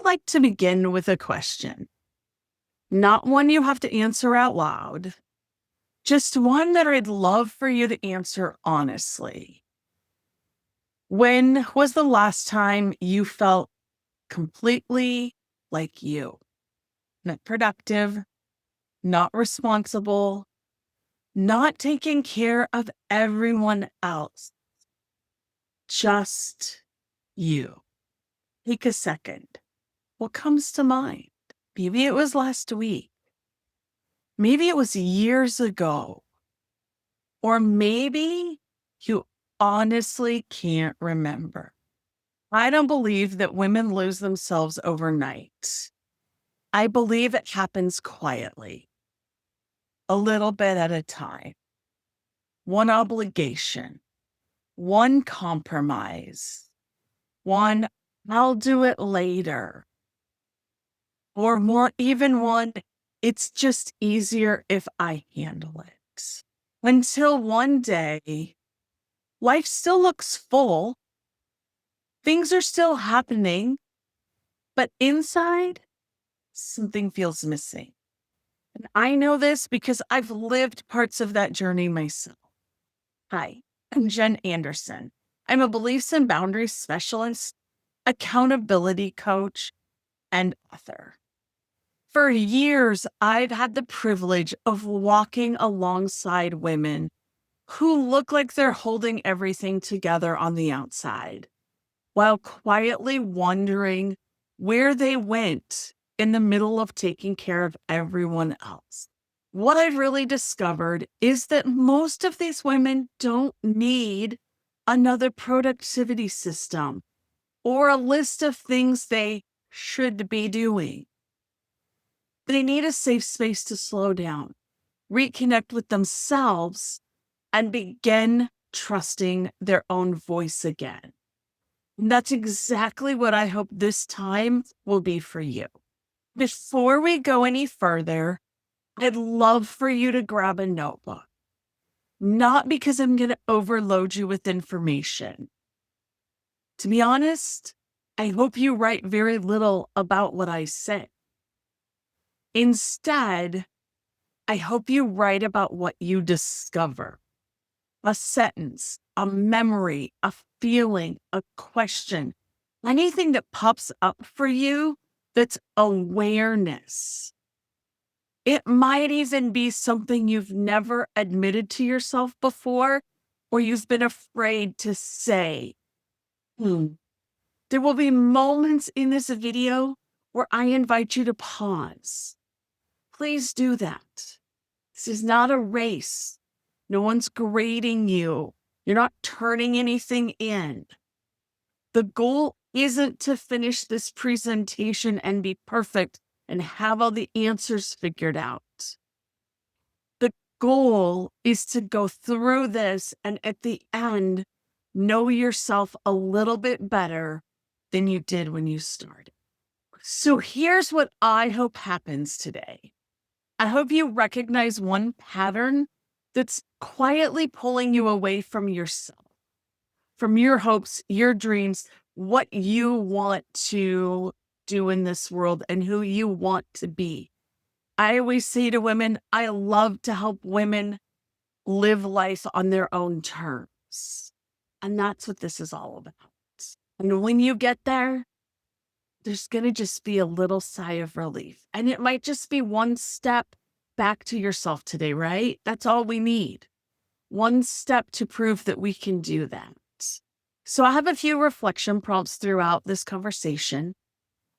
I'd like to begin with a question, not one you have to answer out loud, just one that I'd love for you to answer honestly. When was the last time you felt completely like you? Not productive, not responsible, not taking care of everyone else, just you. Take a second. What comes to mind? Maybe it was last week. Maybe it was years ago. Or maybe you honestly can't remember. I don't believe that women lose themselves overnight. I believe it happens quietly, a little bit at a time. One obligation, one compromise, one I'll do it later, or more, even one it's just easier if I handle it. Until one day, life still looks full, things are still happening, but inside, something feels missing. And I know this because I've lived parts of that journey myself. Hi, I'm Jen Anderson. I'm a beliefs and boundaries specialist, accountability coach, and author. For years, I've had the privilege of walking alongside women who look like they're holding everything together on the outside, while quietly wondering where they went in the middle of taking care of everyone else. What I've really discovered is that most of these women don't need another productivity system or a list of things they should be doing. They need a safe space to slow down, reconnect with themselves, and begin trusting their own voice again. And that's exactly what I hope this time will be for you. Before we go any further, I'd love for you to grab a notebook. Not because I'm going to overload you with information. To be honest, I hope you write very little about what I say. Instead, I hope you write about what you discover. A sentence, a memory, a feeling, a question, anything that pops up for you that's awareness. It might even be something you've never admitted to yourself before, or you've been afraid to say. There will be moments in this video where I invite you to pause. Please do that. This is not a race. No one's grading you. You're not turning anything in. The goal isn't to finish this presentation and be perfect and have all the answers figured out. The goal is to go through this and at the end, know yourself a little bit better than you did when you started. So here's what I hope happens today. I hope you recognize one pattern that's quietly pulling you away from yourself, from your hopes, your dreams, what you want to do in this world and who you want to be. I always say to women, I love to help women live life on their own terms. And that's what this is all about. And when you get there, there's going to just be a little sigh of relief. And it might just be one step back to yourself today, right? That's all we need. One step to prove that we can do that. So I have a few reflection prompts throughout this conversation.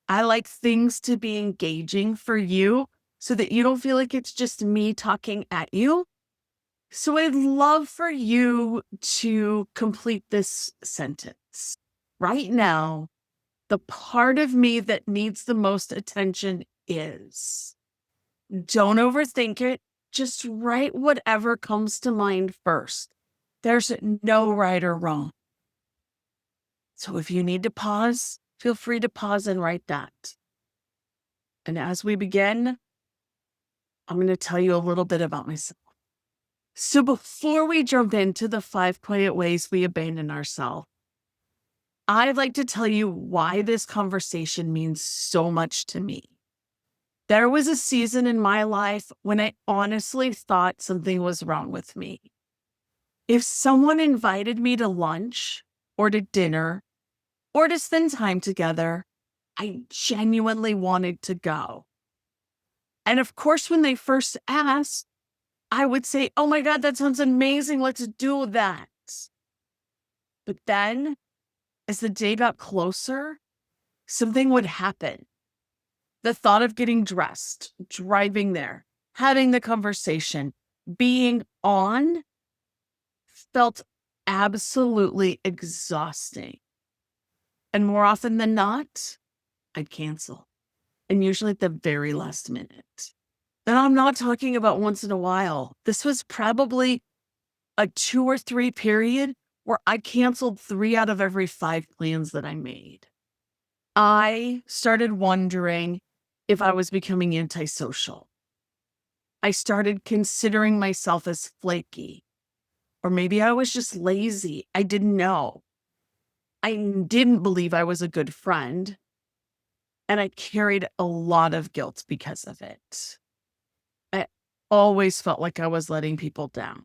I like things to be engaging for you so that you don't feel like it's just me talking at you. So I'd love for you to complete this sentence. Right now, the part of me that needs the most attention is. Don't overthink it. Just write whatever comes to mind first. There's no right or wrong. So if you need to pause, feel free to pause and write that. And as we begin, I'm going to tell you a little bit about myself. So before we jump into the 5 quiet ways we abandon ourselves, I'd like to tell you why this conversation means so much to me. There was a season in my life when I honestly thought something was wrong with me. If someone invited me to lunch or to dinner or to spend time together, I genuinely wanted to go. And of course, when they first asked, I would say, "Oh my God, that sounds amazing. Let's do that." But then, as the day got closer, something would happen. The thought of getting dressed, driving there, having the conversation, being on felt absolutely exhausting. And more often than not, I'd cancel. And usually at the very last minute. And I'm not talking about once in a while. This was probably a 2 or 3 period where I canceled 3 out of every 5 plans that I made. I started wondering if I was becoming antisocial. I started considering myself as flaky, or maybe I was just lazy. I didn't know. I didn't believe I was a good friend, and I carried a lot of guilt because of it. I always felt like I was letting people down.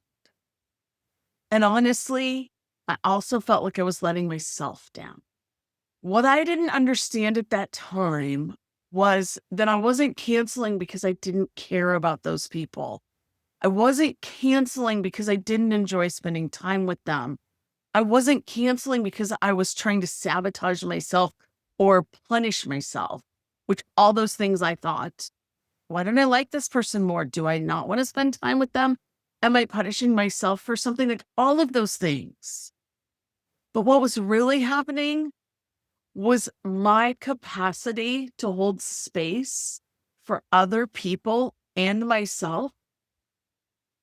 And honestly, I also felt like I was letting myself down. What I didn't understand at that time was that I wasn't canceling because I didn't care about those people. I wasn't canceling because I didn't enjoy spending time with them. I wasn't canceling because I was trying to sabotage myself or punish myself, which all those things I thought, why don't I like this person more? Do I not want to spend time with them? Am I punishing myself for something? Like all of those things. But what was really happening was my capacity to hold space for other people and myself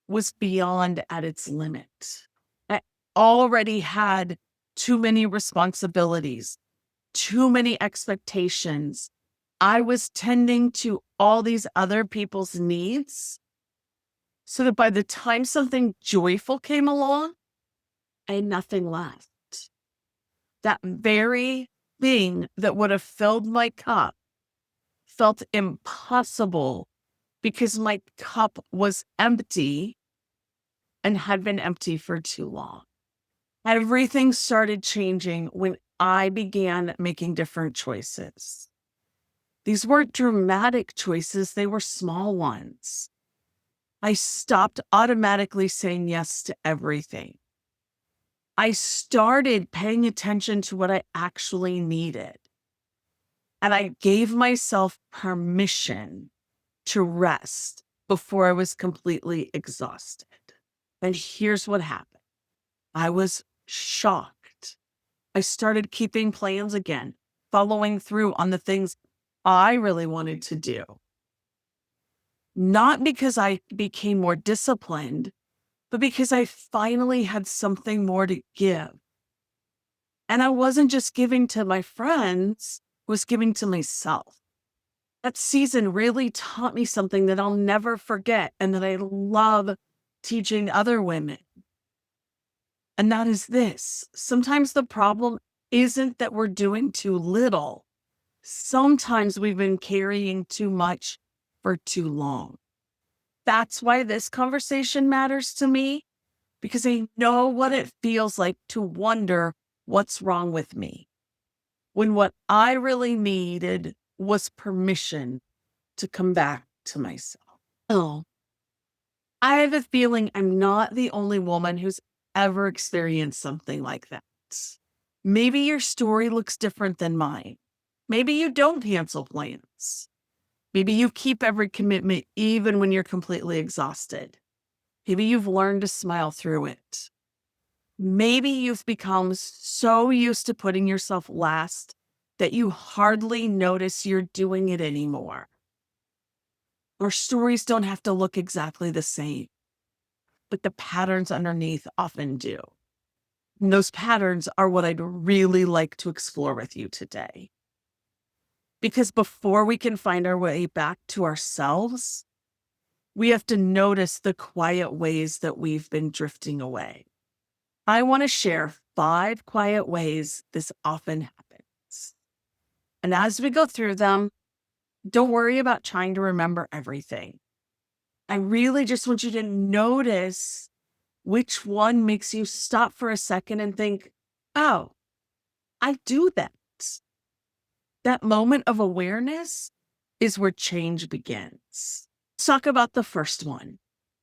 was beyond at its limit. I already had too many responsibilities, too many expectations. I was tending to all these other people's needs so that by the time something joyful came along, I had nothing left. That very thing that would have filled my cup felt impossible because my cup was empty and had been empty for too long. Everything started changing when I began making different choices. These weren't dramatic choices, they were small ones. I stopped automatically saying yes to everything. I started paying attention to what I actually needed. And I gave myself permission to rest before I was completely exhausted. And here's what happened. I was shocked. I started keeping plans again, following through on the things I really wanted to do. Not because I became more disciplined, but because I finally had something more to give. And I wasn't just giving to my friends, I was giving to myself. That season really taught me something that I'll never forget and that I love teaching other women. And that is this. Sometimes the problem isn't that we're doing too little. Sometimes we've been carrying too much for too long. That's why this conversation matters to me, because I know what it feels like to wonder what's wrong with me, when what I really needed was permission to come back to myself. Oh, I have a feeling I'm not the only woman who's ever experienced something like that. Maybe your story looks different than mine. Maybe you don't cancel plans. Maybe you keep every commitment even when you're completely exhausted. Maybe you've learned to smile through it. Maybe you've become so used to putting yourself last that you hardly notice you're doing it anymore. Our stories don't have to look exactly the same, but the patterns underneath often do. And those patterns are what I'd really like to explore with you today. Because before we can find our way back to ourselves, we have to notice the quiet ways that we've been drifting away. I want to share 5 quiet ways this often happens. And as we go through them, don't worry about trying to remember everything. I really just want you to notice which one makes you stop for a second and think, oh, I do that. That moment of awareness is where change begins. Let's talk about the first one.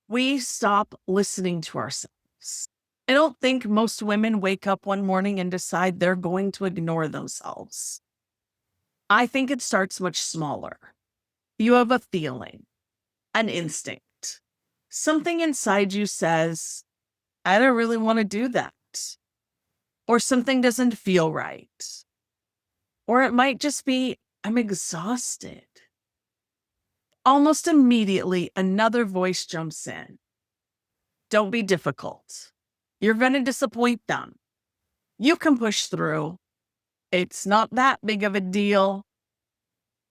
We stop listening to ourselves. I don't think most women wake up one morning and decide they're going to ignore themselves. I think it starts much smaller. You have a feeling, an instinct. Something inside you says, I don't really want to do that. Or something doesn't feel right. Or it might just be, I'm exhausted. Almost immediately, another voice jumps in. Don't be difficult. You're going to disappoint them. You can push through. It's not that big of a deal.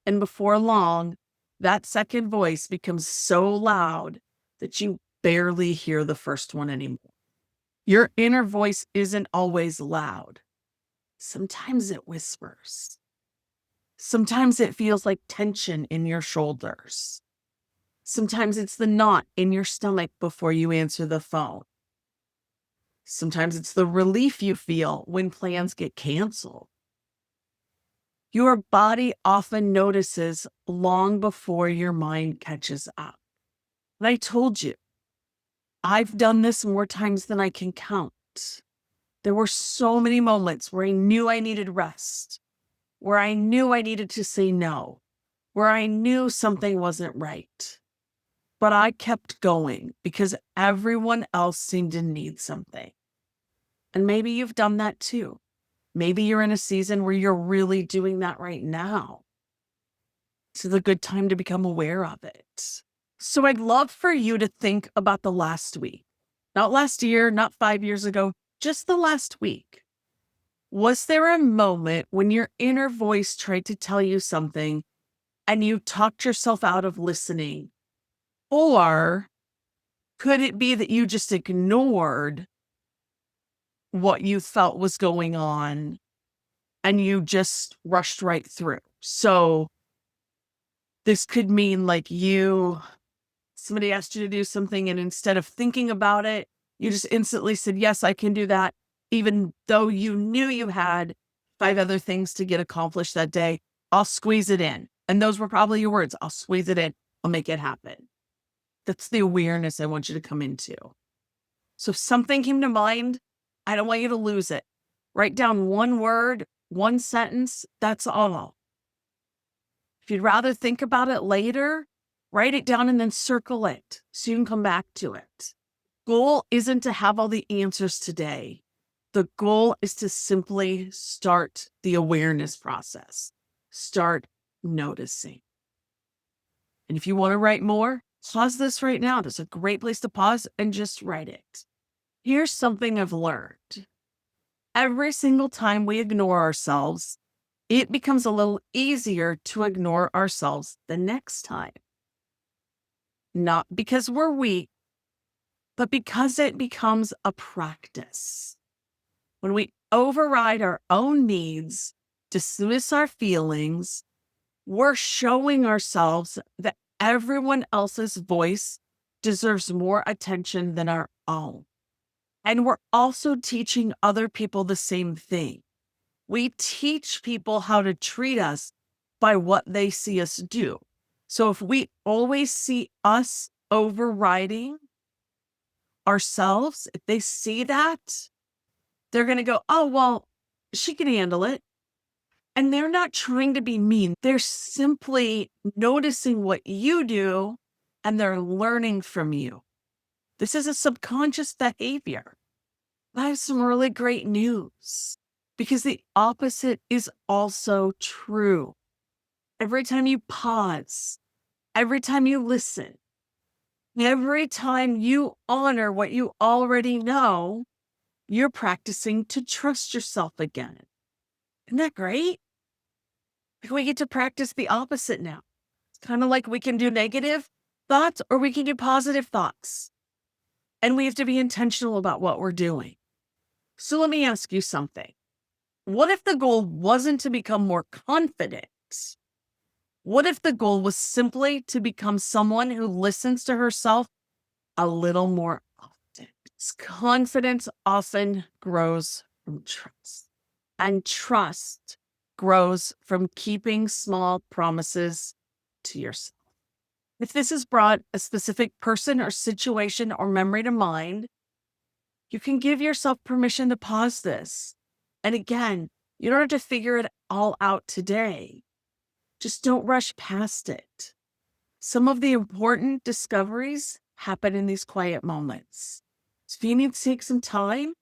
And before long, that second voice becomes so loud that you barely hear the first one anymore. Your inner voice isn't always loud. Sometimes it whispers. Sometimes it feels like tension in your shoulders. Sometimes it's the knot in your stomach before you answer the phone. Sometimes it's the relief you feel when plans get canceled. Your body often notices long before your mind catches up. And I told you, I've done this more times than I can count. There were so many moments where I knew I needed rest, where I knew I needed to say no, where I knew something wasn't right. But I kept going because everyone else seemed to need something. And maybe you've done that too. Maybe you're in a season where you're really doing that right now. This is a good time to become aware of it. So I'd love for you to think about the last week. Not last year, not 5 years ago, just the last week. Was there a moment when your inner voice tried to tell you something and you talked yourself out of listening? Or could it be that you just ignored what you felt was going on and you just rushed right through? So this could mean like somebody asked you to do something and instead of thinking about it, you just instantly said, yes, I can do that. Even though you knew you had 5 other things to get accomplished that day, I'll squeeze it in. And those were probably your words. I'll squeeze it in. I'll make it happen. That's the awareness I want you to come into. So if something came to mind, I don't want you to lose it. Write down one word, one sentence. That's all. If you'd rather think about it later, write it down and then circle it so you can come back to it. Goal isn't to have all the answers today. The goal is to simply start the awareness process. Start noticing. And if you want to write more, pause this right now. There's a great place to pause and just write it. Here's something I've learned. Every single time we ignore ourselves, it becomes a little easier to ignore ourselves the next time. Not because we're weak, but because it becomes a practice. When we override our own needs, dismiss our feelings, we're showing ourselves that everyone else's voice deserves more attention than our own. And we're also teaching other people the same thing. We teach people how to treat us by what they see us do. So if we always see us overriding ourselves, if they see that, they're going to go, oh, well, she can handle it. And they're not trying to be mean. They're simply noticing what you do and they're learning from you. This is a subconscious behavior. I have some really great news because the opposite is also true. Every time you pause, every time you listen, every time you honor what you already know, you're practicing to trust yourself again. Isn't that great? We get to practice the opposite now. It's kind of like we can do negative thoughts or we can do positive thoughts. And we have to be intentional about what we're doing. So let me ask you something. What if the goal wasn't to become more confident? What if the goal was simply to become someone who listens to herself a little more often? Confidence often grows from trust, and trust grows from keeping small promises to yourself. If this has brought a specific person or situation or memory to mind, you can give yourself permission to pause this. And again, you don't have to figure it all out today. Just don't rush past it. Some of the important discoveries happen in these quiet moments. So if you need to take some time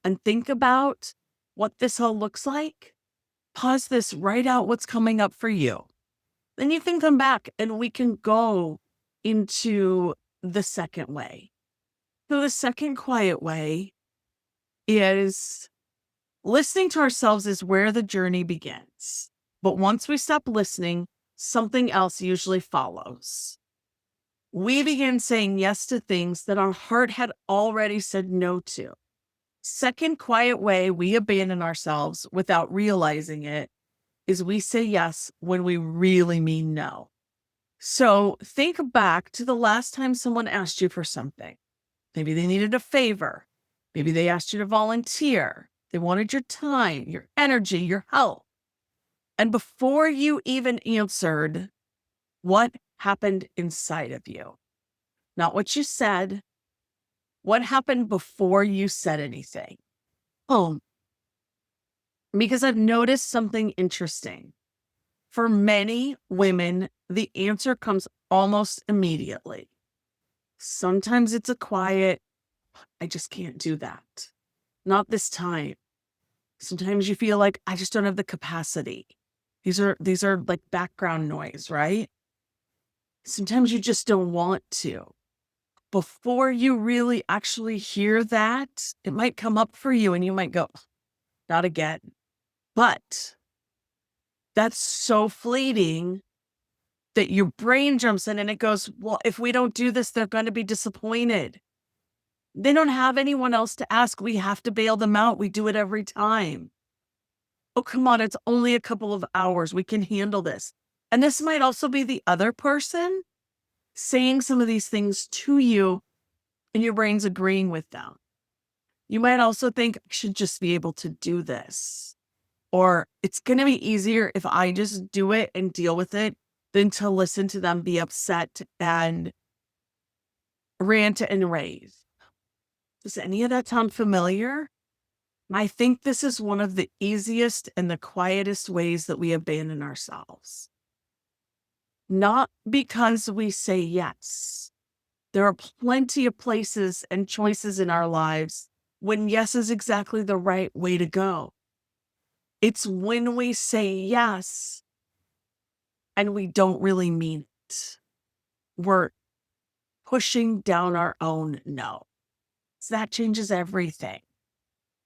and think about what this all looks like, pause this, write out what's coming up for you. Then you can come back and we can go into the second way. So the second quiet way is listening to ourselves is where the journey begins. But once we stop listening, something else usually follows. We begin saying yes to things that our heart had already said no to. Second quiet way we abandon ourselves without realizing it is we say yes when we really mean no. So think back to the last time someone asked you for something. Maybe they needed a favor. Maybe they asked you to volunteer. They wanted your time, your energy, your help. And before you even answered, what happened inside of you? Not what you said. What happened before you said anything? Oh, because I've noticed something interesting. For many women, the answer comes almost immediately. Sometimes it's a quiet, I just can't do that. Not this time. Sometimes you feel like I just don't have the capacity. These are like background noise, right? Sometimes you just don't want to. Before you really actually hear that, it might come up for you and you might go, not again. But that's so fleeting that your brain jumps in and it goes, well, if we don't do this, they're going to be disappointed. They don't have anyone else to ask. We have to bail them out. We do it every time. Oh, come on. It's only a couple of hours. We can handle this. And this might also be the other person saying some of these things to you and your brain's agreeing with them. You might also think, I should just be able to do this. Or it's going to be easier if I just do it and deal with it than to listen to them be upset and rant and rave. Does any of that sound familiar? I think this is one of the easiest and the quietest ways that we abandon ourselves. Not because we say yes. There are plenty of places and choices in our lives when yes is exactly the right way to go. It's when we say yes and we don't really mean it. We're pushing down our own no. So that changes everything.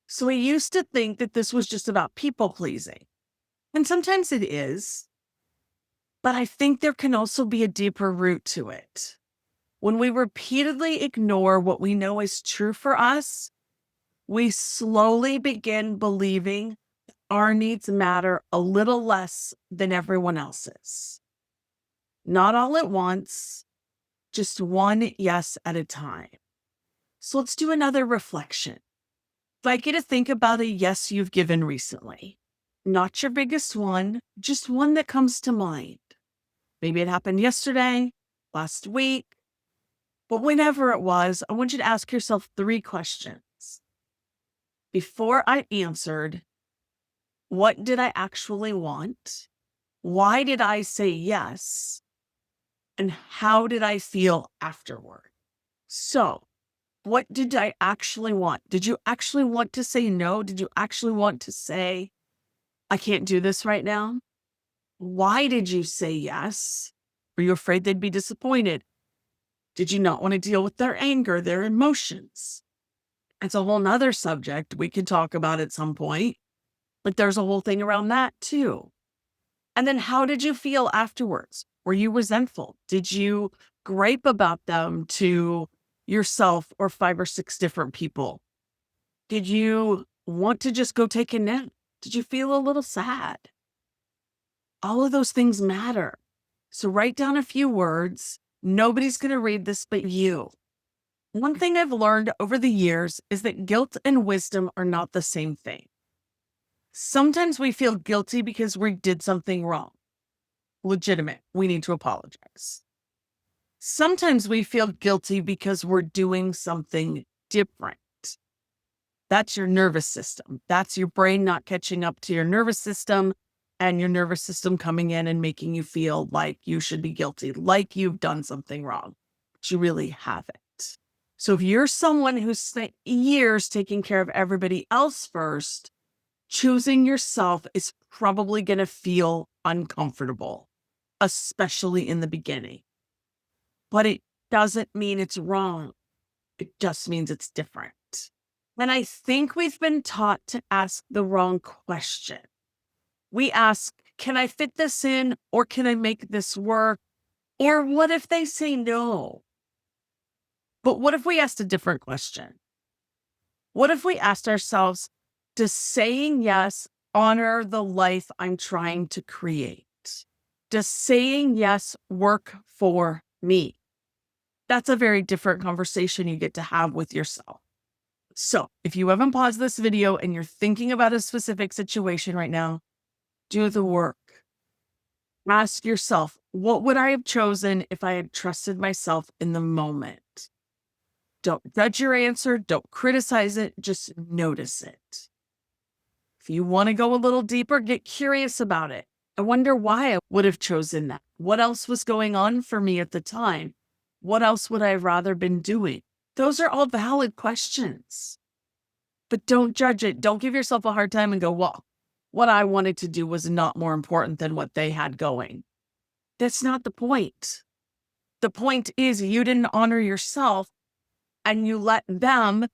So we used to think that this was just about people pleasing. And sometimes it is. But I think there can also be a deeper root to it. When we repeatedly ignore what we know is true for us, we slowly begin believing our needs matter a little less than everyone else's. Not all at once, just one yes at a time. So let's do another reflection. If I get to think about a yes you've given recently, not your biggest one, just one that comes to mind. Maybe it happened yesterday, last week, but whenever it was, I want you to ask yourself 3 questions. Before I answered, what did I actually want? Why did I say yes? And how did I feel afterward? So, what did I actually want? Did you actually want to say no? Did you actually want to say, I can't do this right now? Why did you say yes? Were you afraid they'd be disappointed? Did you not want to deal with their anger, their emotions? It's a whole nother subject we could talk about at some point. But there's a whole thing around that too. And then how did you feel afterwards? Were you resentful? Did you gripe about them to yourself or 5 or 6 different people? Did you want to just go take a nap? Did you feel a little sad? All of those things matter. So write down a few words. Nobody's going to read this but you. One thing I've learned over the years is that guilt and wisdom are not the same thing. Sometimes we feel guilty because we did something wrong. Legitimate. We need to apologize. Sometimes we feel guilty because we're doing something different. That's your nervous system. That's your brain not catching up to your nervous system and your nervous system coming in and making you feel like you should be guilty, like you've done something wrong, but you really haven't. So if you're someone who's spent years taking care of everybody else first, choosing yourself is probably going to feel uncomfortable, especially in the beginning. But it doesn't mean it's wrong. It just means it's different. And I think we've been taught to ask the wrong question. We ask, can I fit this in? Or can I make this work? Or what if they say no? But what if we asked a different question? What if we asked ourselves, does saying yes honor the life I'm trying to create? Does saying yes work for me? That's a very different conversation you get to have with yourself. So if you haven't paused this video and you're thinking about a specific situation right now, do the work. Ask yourself, what would I have chosen if I had trusted myself in the moment? Don't judge your answer. Don't criticize it. Just notice it. If you want to go a little deeper, get curious about it. I wonder why I would have chosen that. What else was going on for me at the time? What else would I have rather been doing? Those are all valid questions. But don't judge it. Don't give yourself a hard time and go, well, what I wanted to do was not more important than what they had going. That's not the point. The point is you didn't honor yourself and you let them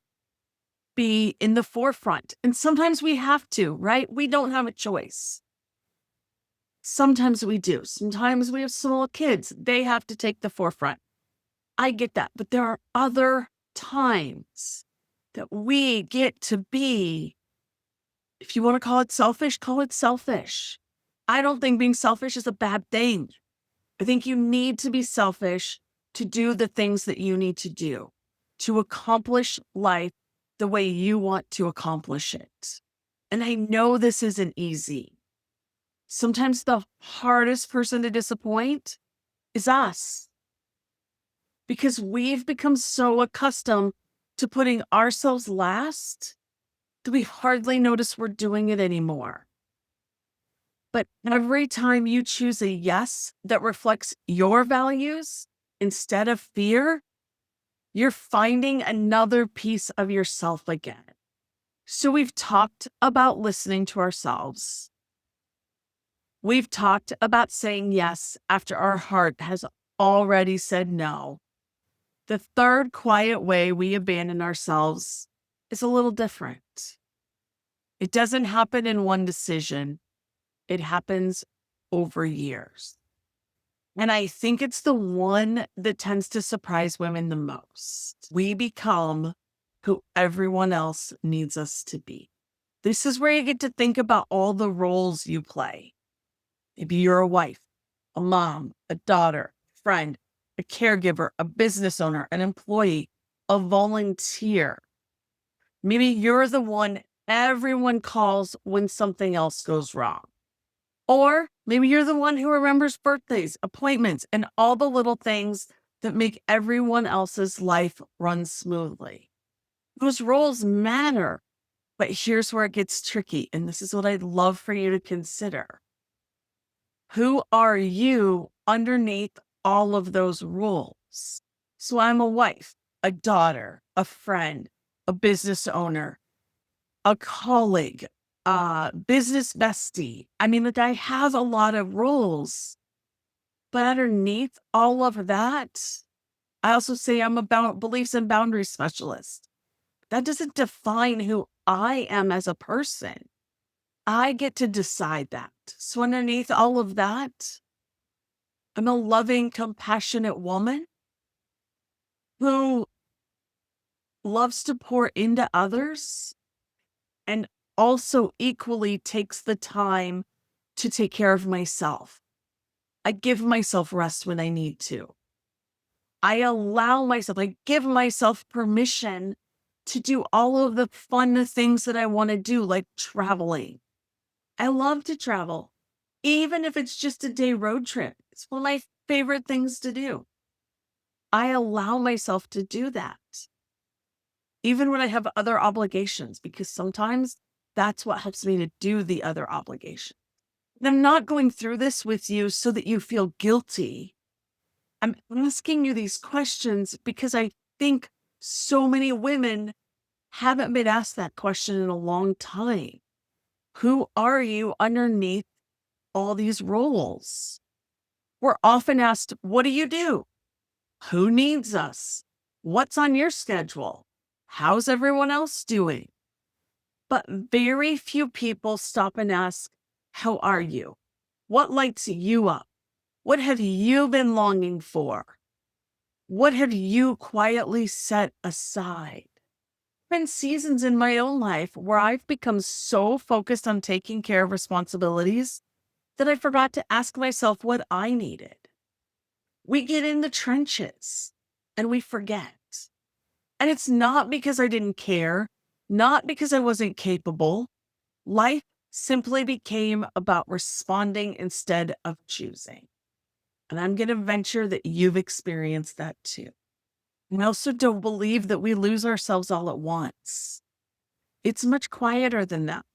be in the forefront. And sometimes we have to, right? We don't have a choice. Sometimes we do. Sometimes we have small kids. They have to take the forefront. I get that. But there are other times that we get to be, if you want to call it selfish, call it selfish. I don't think being selfish is a bad thing. I think you need to be selfish to do the things that you need to do, to accomplish life the way you want to accomplish it. And I know this isn't easy. Sometimes the hardest person to disappoint is us, because we've become so accustomed to putting ourselves last that we hardly notice we're doing it anymore. But every time you choose a yes that reflects your values instead of fear, you're finding another piece of yourself again. So we've talked about listening to ourselves. We've talked about saying yes after our heart has already said no. The third quiet way we abandon ourselves is a little different. It doesn't happen in one decision. It happens over years. And I think it's the one that tends to surprise women the most. We become who everyone else needs us to be. This is where you get to think about all the roles you play. Maybe you're a wife, a mom, a daughter, a friend, a caregiver, a business owner, an employee, a volunteer. Maybe you're the one everyone calls when something else goes wrong. Or maybe you're the one who remembers birthdays, appointments, and all the little things that make everyone else's life run smoothly. Those roles matter, but here's where it gets tricky, and this is what I'd love for you to consider. Who are you underneath all of those roles? So I'm a wife, a daughter, a friend, a business owner, a colleague, business bestie. I mean, like, I have a lot of roles, but underneath all of that, I also say I'm a beliefs and boundaries specialist. That doesn't define who I am as a person. I get to decide that. So underneath all of that, I'm a loving, compassionate woman who loves to pour into others and also equally takes the time to take care of myself. I give myself rest when I need to. I give myself permission to do all of the fun things that I want to do, like traveling. I love to travel, even if it's just a day road trip. It's one of my favorite things to do. I allow myself to do that, even when I have other obligations, because sometimes that's what helps me to do the other obligation. And I'm not going through this with you so that you feel guilty. I'm asking you these questions because I think so many women haven't been asked that question in a long time. Who are you underneath all these roles? We're often asked, what do you do? Who needs us? What's on your schedule? How's everyone else doing? But very few people stop and ask, how are you? What lights you up? What have you been longing for? What have you quietly set aside? Been seasons in my own life where I've become so focused on taking care of responsibilities that I forgot to ask myself what I needed. We get in the trenches and we forget. And it's not because I didn't care, not because I wasn't capable. Life simply became about responding instead of choosing. And I'm going to venture that you've experienced that too. I also don't believe that we lose ourselves all at once. It's much quieter than that.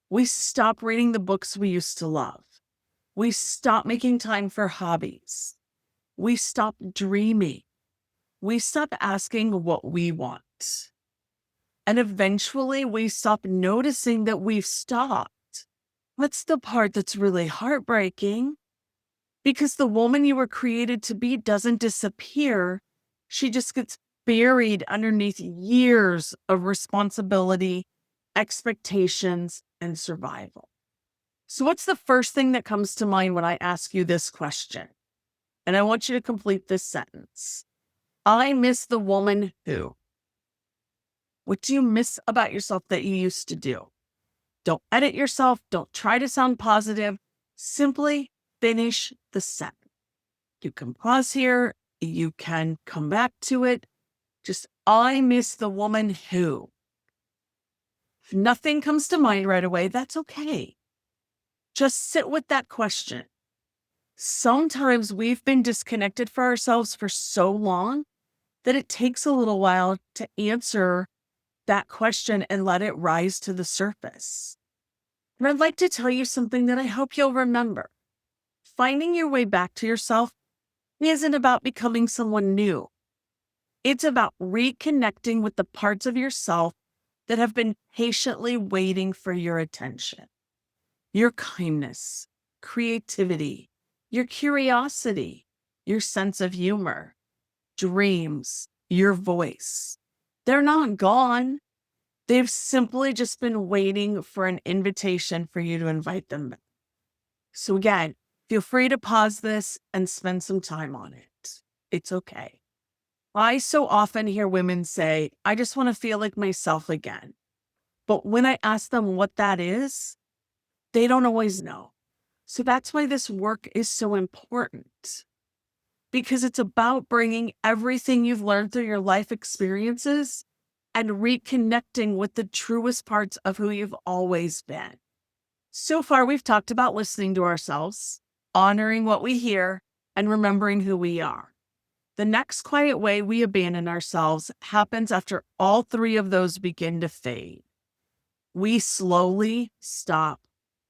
We stop reading the books we used to love. We stop making time for hobbies. We stop dreaming. We stop asking what we want. And eventually we stop noticing that we've stopped. That's the part that's really heartbreaking, because the woman you were created to be doesn't disappear. She just gets buried underneath years of responsibility, expectations, and survival. So what's the first thing that comes to mind when I ask you this question? And I want you to complete this sentence. I miss the woman who. What do you miss about yourself that you used to do? Don't edit yourself. Don't try to sound positive. Simply finish the sentence. You can pause here. You can come back to it. Just, I miss the woman who. If nothing comes to mind right away, that's okay. Just sit with that question. Sometimes we've been disconnected for ourselves for so long that it takes a little while to answer that question and let it rise to the surface. And I'd like to tell you something that I hope you'll remember. Finding your way back to yourself isn't about becoming someone new. It's about reconnecting with the parts of yourself that have been patiently waiting for your attention. Your kindness, creativity, your curiosity, your sense of humor, dreams, your voice. They're not gone. They've simply just been waiting for an invitation for you to invite them back. So again, feel free to pause this and spend some time on it. It's okay. I so often hear women say, I just want to feel like myself again. But when I ask them what that is, they don't always know. So that's why this work is so important, because it's about bringing everything you've learned through your life experiences and reconnecting with the truest parts of who you've always been. So far, we've talked about listening to ourselves, honoring what we hear, and remembering who we are. The next quiet way we abandon ourselves happens after all three of those begin to fade. We slowly stop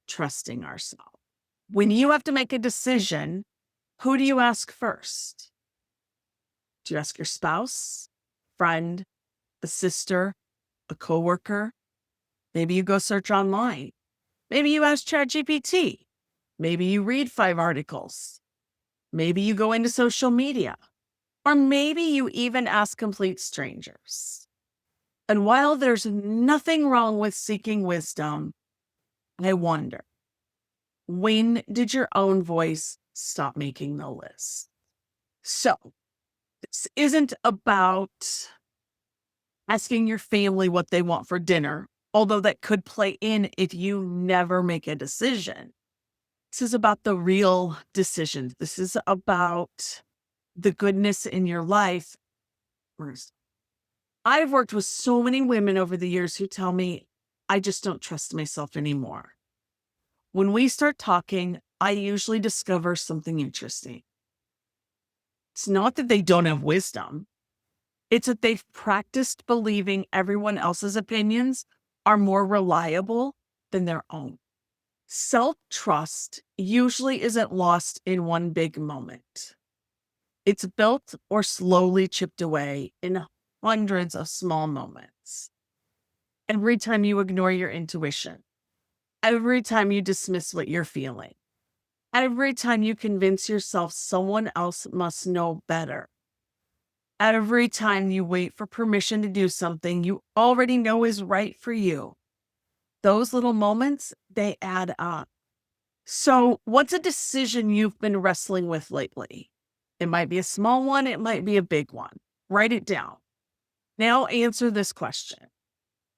trusting ourselves. When you have to make a decision, who do you ask first? Do you ask your spouse, friend, a sister, a coworker? Maybe you go search online. Maybe you ask ChatGPT. Maybe you read 5 articles. Maybe you go into social media. Or maybe you even ask complete strangers. And while there's nothing wrong with seeking wisdom, I wonder, when did your own voice stop making the list? So, this isn't about asking your family what they want for dinner although that could play in if you never make a decision. This is about the real decisions. This is about the goodness in your life. I've worked with so many women over the years who tell me, I just don't trust myself anymore. When we start talking, I usually discover something interesting. It's not that they don't have wisdom. It's that they've practiced believing everyone else's opinions are more reliable than their own. Self-trust usually isn't lost in one big moment. It's built or slowly chipped away in hundreds of small moments. Every time you ignore your intuition, every time you dismiss what you're feeling, every time you convince yourself someone else must know better, every time you wait for permission to do something you already know is right for you, those little moments, they add up. So, what's a decision you've been wrestling with lately? It might be a small one, it might be a big one. Write it down. Now answer this question.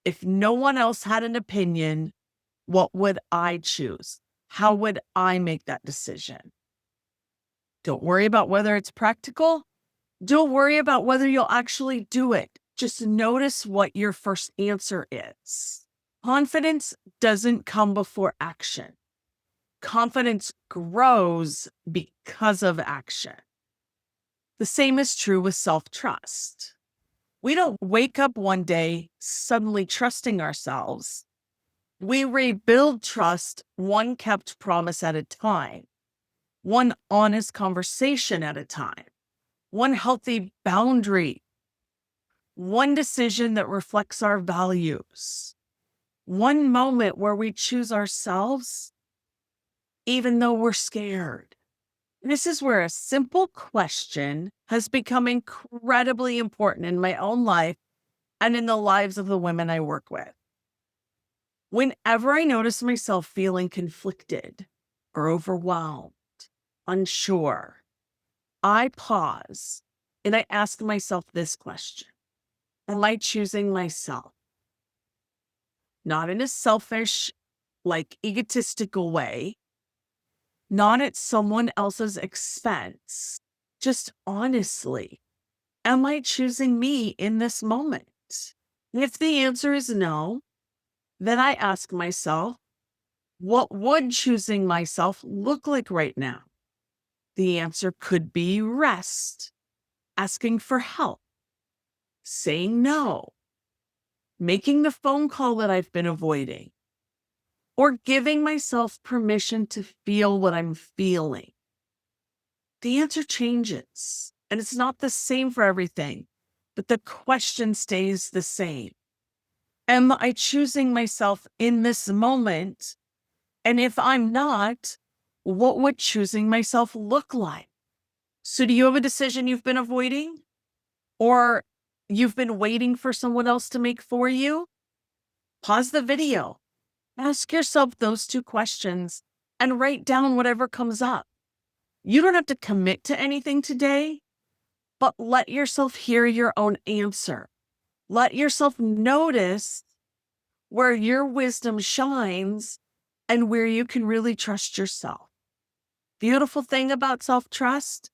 If no one else had an opinion, what would I choose? How would I make that decision? Don't worry about whether it's practical. Don't worry about whether you'll actually do it. Just notice what your first answer is. Confidence doesn't come before action. Confidence grows because of action. The same is true with self-trust. We don't wake up one day suddenly trusting ourselves. We rebuild trust one kept promise at a time, one honest conversation at a time, one healthy boundary, one decision that reflects our values, one moment where we choose ourselves, even though we're scared. This is where a simple question has become incredibly important in my own life and in the lives of the women I work with. Whenever I notice myself feeling conflicted or overwhelmed, unsure, I pause and I ask myself this question. Am I choosing myself? Not in a selfish, egotistical way, not at someone else's expense, just honestly. Am I choosing me in this moment? If the answer is no, then I ask myself, what would choosing myself look like right now? The answer could be rest, asking for help, saying no, making the phone call that I've been avoiding, or giving myself permission to feel what I'm feeling. The answer changes, and it's not the same for everything, but the question stays the same. Am I choosing myself in this moment? And if I'm not, what would choosing myself look like? So do you have a decision you've been avoiding? Or you've been waiting for someone else to make for you? Pause the video. Ask yourself those two questions and write down whatever comes up. You don't have to commit to anything today, but let yourself hear your own answer. Let yourself notice where your wisdom shines and where you can really trust yourself. Beautiful thing about self-trust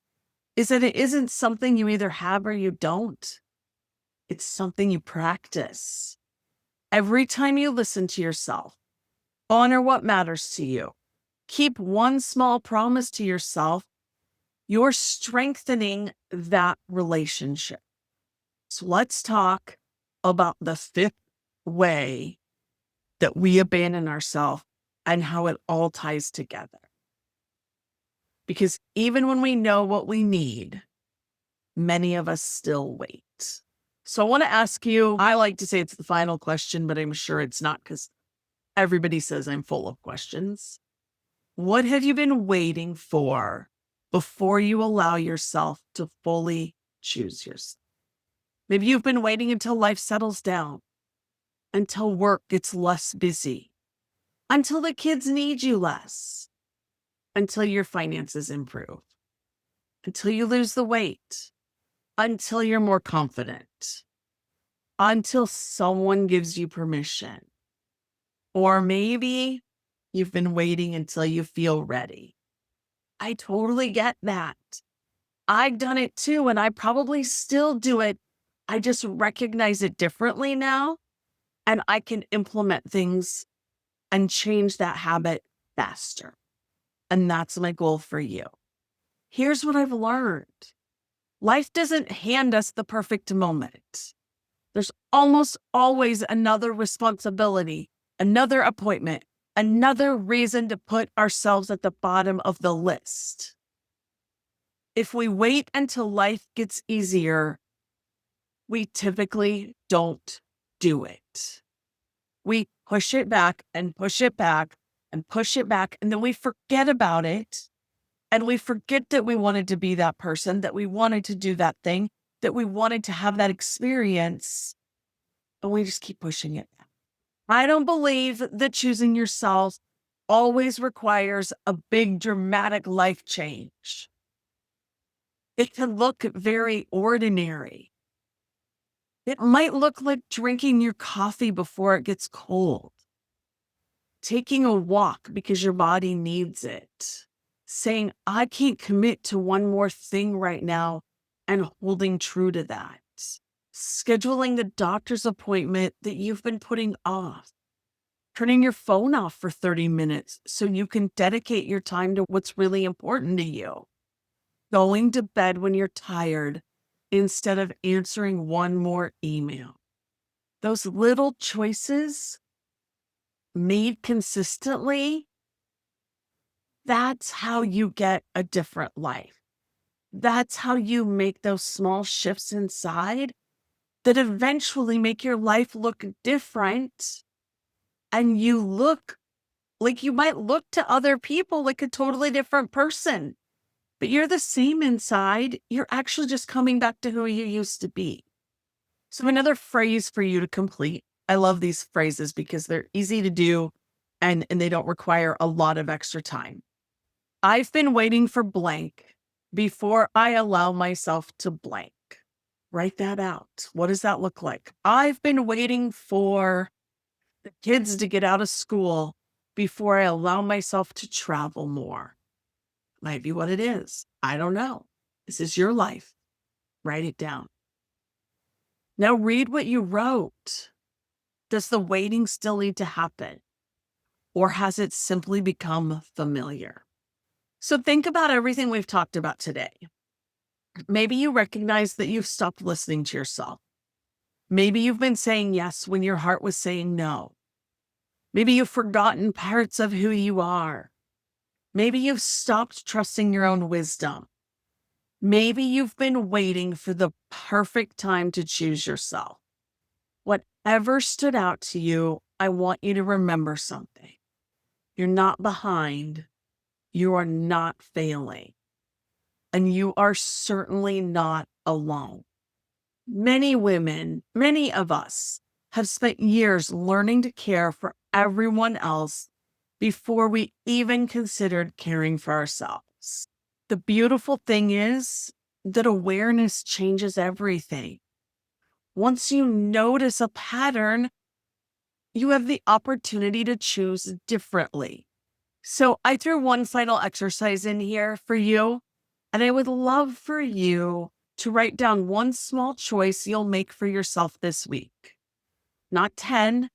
is that it isn't something you either have or you don't. It's something you practice. Every time you listen to yourself, honor what matters to you, keep one small promise to yourself, you're strengthening that relationship. So let's talk about the fifth way that we abandon ourselves and how it all ties together. Because even when we know what we need, many of us still wait. So I want to ask you, I like to say it's the final question, but I'm sure it's not because everybody says I'm full of questions. What have you been waiting for before you allow yourself to fully choose yourself? Maybe you've been waiting until life settles down, until work gets less busy, until the kids need you less, until your finances improve, until you lose the weight, until you're more confident, until someone gives you permission. Or maybe you've been waiting until you feel ready. I totally get that. I've done it too, and I probably still do it. I just recognize it differently now, and I can implement things and change that habit faster. And that's my goal for you. Here's what I've learned. Life doesn't hand us the perfect moment. There's almost always another responsibility, another appointment, another reason to put ourselves at the bottom of the list. If we wait until life gets easier, we typically don't do it. We push it back and push it back and push it back, and then we forget about it. And we forget that we wanted to be that person, that we wanted to do that thing, that we wanted to have that experience, and we just keep pushing it back. I don't believe that choosing yourself always requires a big dramatic life change. It can look very ordinary. It might look like drinking your coffee before it gets cold, taking a walk because your body needs it, saying, I can't commit to one more thing right now, and holding true to that, scheduling the doctor's appointment that you've been putting off, turning your phone off for 30 minutes so you can dedicate your time to what's really important to you, going to bed when you're tired instead of answering one more email. Those little choices made consistently, that's how you get a different life. That's how you make those small shifts inside that eventually make your life look different. And you look like you might look to other people like a totally different person, but you're the same inside. You're actually just coming back to who you used to be. So another phrase for you to complete. I love these phrases because they're easy to do and they don't require a lot of extra time. I've been waiting for blank before I allow myself to blank. Write that out. What does that look like? I've been waiting for the kids to get out of school before I allow myself to travel more. Might be what it is. I don't know. This is your life. Write it down. Now read what you wrote. Does the waiting still need to happen? Or has it simply become familiar? So think about everything we've talked about today. Maybe you recognize that you've stopped listening to yourself. Maybe you've been saying yes when your heart was saying no. Maybe you've forgotten parts of who you are. Maybe you've stopped trusting your own wisdom. Maybe you've been waiting for the perfect time to choose yourself. Whatever stood out to you, I want you to remember something. You're not behind. You are not failing. And you are certainly not alone. Many women, many of us, have spent years learning to care for everyone else before we even considered caring for ourselves. The beautiful thing is that awareness changes everything. Once you notice a pattern, you have the opportunity to choose differently. So I threw one final exercise in here for you, and I would love for you to write down one small choice you'll make for yourself this week. Not 10,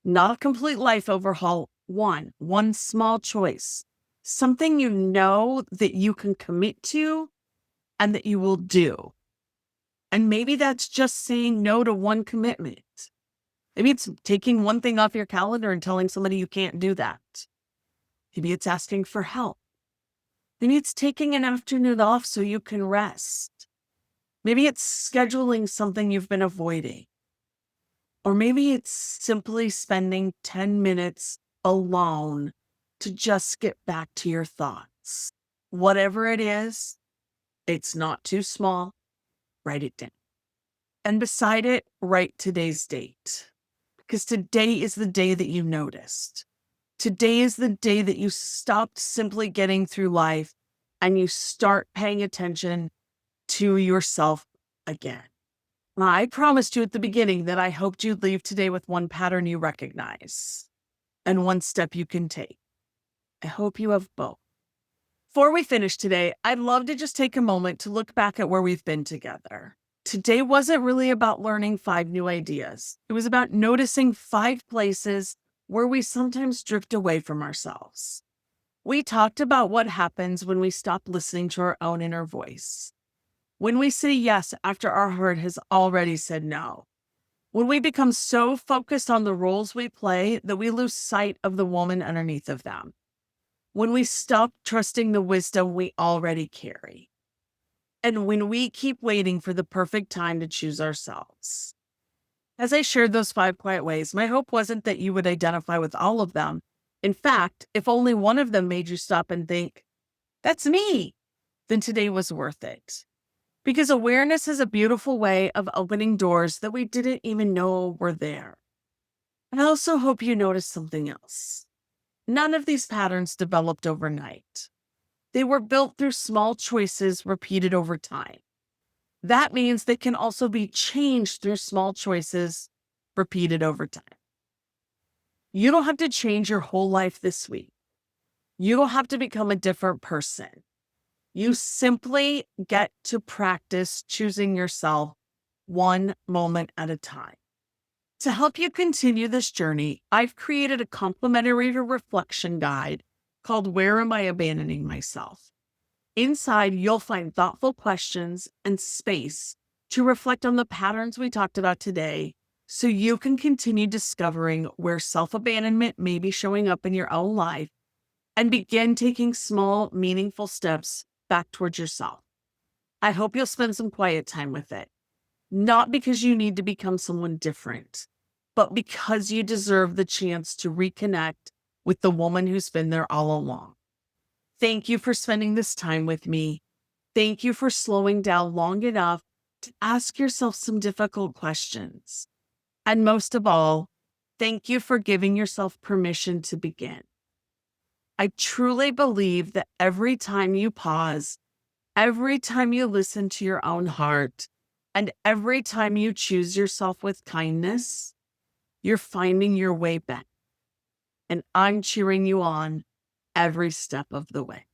not a complete life overhaul, one small choice. Something you know that you can commit to and that you will do. And maybe that's just saying no to one commitment. Maybe it's taking one thing off your calendar and telling somebody you can't do that. Maybe it's asking for help. Maybe it's taking an afternoon off so you can rest. Maybe it's scheduling something you've been avoiding. Or maybe it's simply spending 10 minutes alone to just get back to your thoughts. Whatever it is, it's not too small. Write it down. And beside it, write today's date. Because today is the day that you noticed. Today is the day that you stopped simply getting through life and you start paying attention to yourself again. I promised you at the beginning that I hoped you'd leave today with one pattern you recognize. and one step you can take. I hope you have both. Before we finish today, I'd love to just take a moment to look back at where we've been together. Today wasn't really about learning 5 new ideas. It was about noticing 5 places where we sometimes drift away from ourselves. We talked about what happens when we stop listening to our own inner voice. When we say yes after our heart has already said no. When we become so focused on the roles we play that we lose sight of the woman underneath of them. When we stop trusting the wisdom we already carry. And when we keep waiting for the perfect time to choose ourselves. As I shared those 5 quiet ways, my hope wasn't that you would identify with all of them. In fact, if only one of them made you stop and think, that's me, then today was worth it. Because awareness is a beautiful way of opening doors that we didn't even know were there. I also hope you noticed something else. None of these patterns developed overnight. They were built through small choices repeated over time. That means they can also be changed through small choices repeated over time. You don't have to change your whole life this week. You don't have to become a different person. You simply get to practice choosing yourself one moment at a time. To help you continue this journey, I've created a complimentary reflection guide called Where Am I Abandoning Myself? Inside, you'll find thoughtful questions and space to reflect on the patterns we talked about today so you can continue discovering where self-abandonment may be showing up in your own life and begin taking small, meaningful steps back towards yourself. I hope you'll spend some quiet time with it, not because you need to become someone different, but because you deserve the chance to reconnect with the woman who's been there all along. Thank you for spending this time with me. Thank you for slowing down long enough to ask yourself some difficult questions. And most of all, thank you for giving yourself permission to begin. I truly believe that every time you pause, every time you listen to your own heart, and every time you choose yourself with kindness, you're finding your way back. And I'm cheering you on every step of the way.